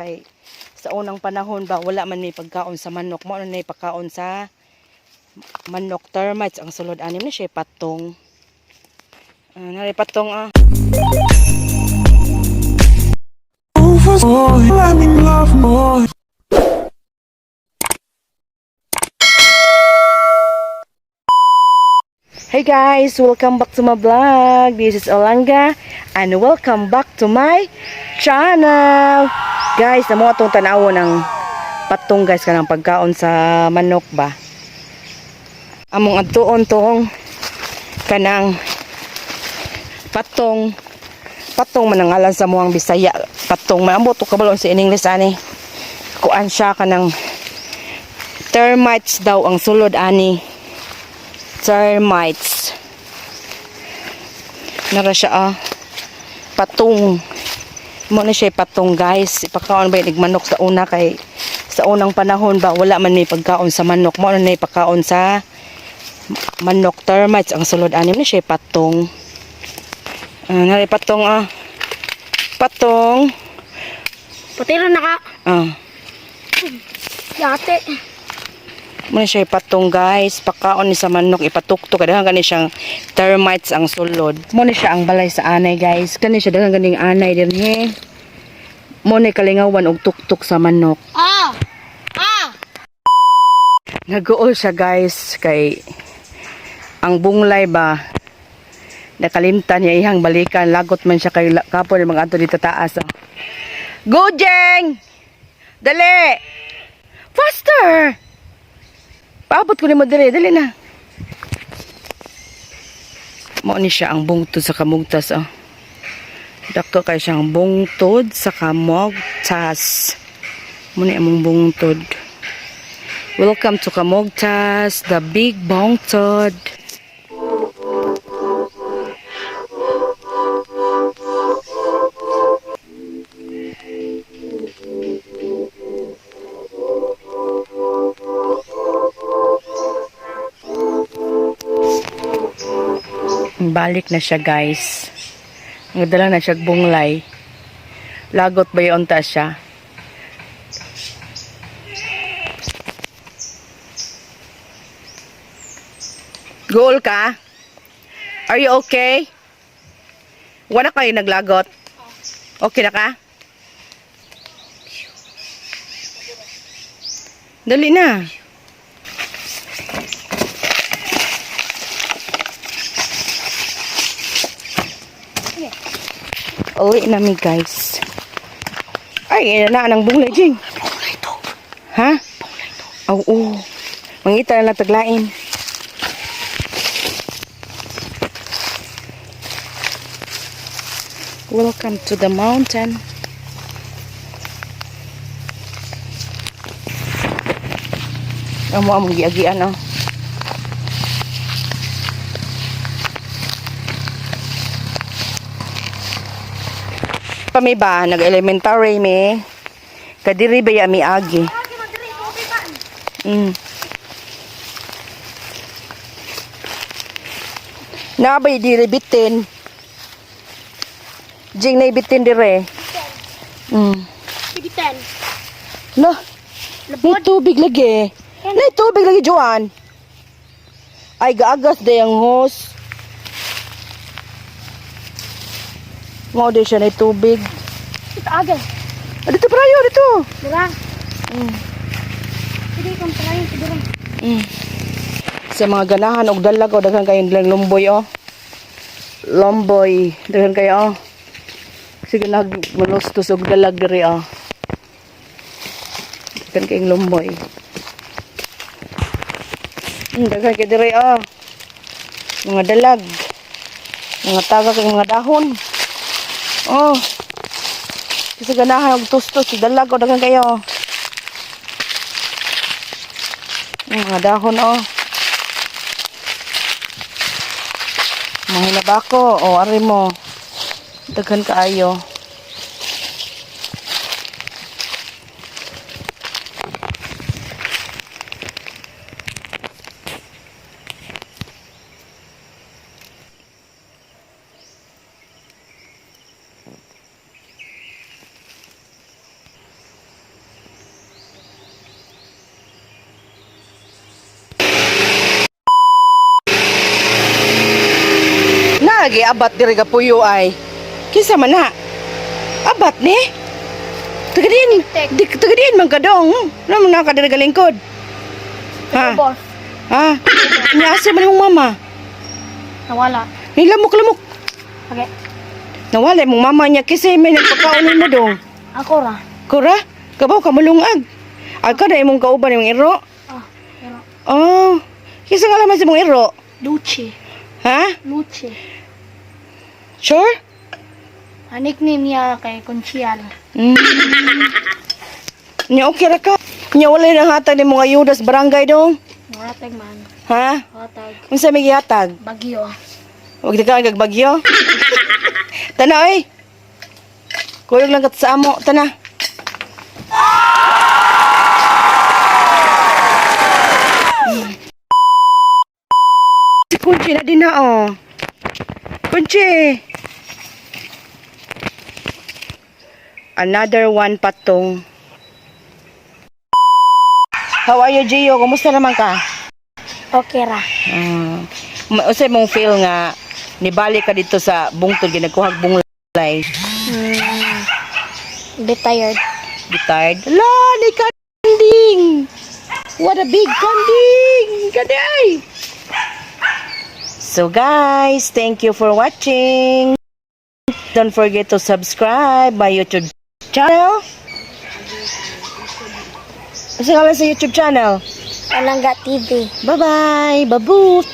Kay sa unang panahon ba wala man may pagkaon sa manok, mo na pagkaon sa manok. Termites ang sulod anim ni siya patong. Nari patong Hey guys, welcome back to my vlog. This is Olanga and welcome back to my channel. Guys, namo atong tanaw ng patong guys kanang pagkaon sa manok ba. Among adtuon tong kanang patong manangalan sa muang Bisaya. Patong maambot to kabalon sa English ani. Kuan siya kanang termites daw ang sulod ani. Termites. Nara siya patong. Mo na siya patong guys. Ipakaon ba yung manok sa una kay sa unang panahon ba wala man may pagkaon sa manok. Mo na pagkaon sa manok. Termites ang sulod anim ni siya patong. Nari patong patong. Patira na ka. Yate. Muna siya patong guys, pakaon ni sa manok ipatuktok kadahan kani siyang termites ang sulod. Muna siya ang balay sa anay guys. Kani siya daghang ganing anay dinhi. Muna kalingawan og tuktok sa manok. Nag-uol siya guys kay ang bunglay ba nakalimtan niya ihang balikan, lagot man siya kay kapon mga adto dito taas. Go Jeng! Dali! Faster! Paabot ko ni mo dali na. Mo ni siya ang bungtod sa kamugtas Dako kay siyang bungtod sa kamugtas. Mo ni among bungtod. Welcome to Kamugtas, the big bungtod. Balik na siya guys. Nagdala na siya bunglay. Lagot ba yun ta siya? Goal ka? Are you okay? Wala kayo naglagot? Okay na ka? Dali na. Uli namin guys. Ay, na nang bunglay Jing. Bunglay to. Ha? Bunglay to. Oo. Mangita na lang taglain. Welcome to the mountain. Among giagian Kami ba nag-elementary me kadiri ba ya mi agi. Nabay diri bitin. Jing na bitin dire. Bibitan. No. May tubig lagi. May tubig lagi Joan. Ay gaagas day ang hose. Mo di siya na tubig. Ito aga. Dito prayo dito. Dira. Sige kung palayin ko dira. Sa mga ganahan og dalag daghan kayong lumboy Lomboy, daghan kayo Sige nagmalustos og dalag diri Daghan kayong lumboy. Daghan kay diri mga dalag. Mga taga kay mga dahon. Kasi ganahan og tustos si dalag daghan kayo. Mga dahon mga hinabako ari mo daghan kaayo. abat diri ka puyo ay. Kinsa man na? Abat ni? Tagadin. Tagadin man kadong. Naman na ka diri ka lingkod. Ha? Boss. Ha? Niasa man imong mama. Nawala. Nilamok-lamok. Okay. Nawala imong mama niya kasi may nagpakaon mo dong. Ako ra. Kura? Kabaw ka malungag. Agka na imong kauban imong iro. Ah, pero Oh. Kisa nga laman sa imong iro. Luchi. Ha? Luchi. Sure? Ang nickname niya kay Conchial. Nya okay ra ka. Nya wala nang hatag ni mga ayuda sa barangay dong. Maratag man. Ha? Maratag. Unsa may gihatag? Bagyo. Huwag di ka gagbagyo. Tana oy. Kuyog lang kat sa amo, tana. Si Kunchi na din na oh. Kunchi. Another one patong. How are you, Gio? Kumusta naman ka? Okay ra. Usay mong feel nga nibalik ka dito sa bungtod ginagkuhag bunglay. Bit tired. Be tired? La, ni kanding! What a big kanding! Kaday! So guys, thank you for watching. Don't forget to subscribe my YouTube channel. Kasi nga lang sa YouTube channel. Alangga TV. Bye-bye! Babu!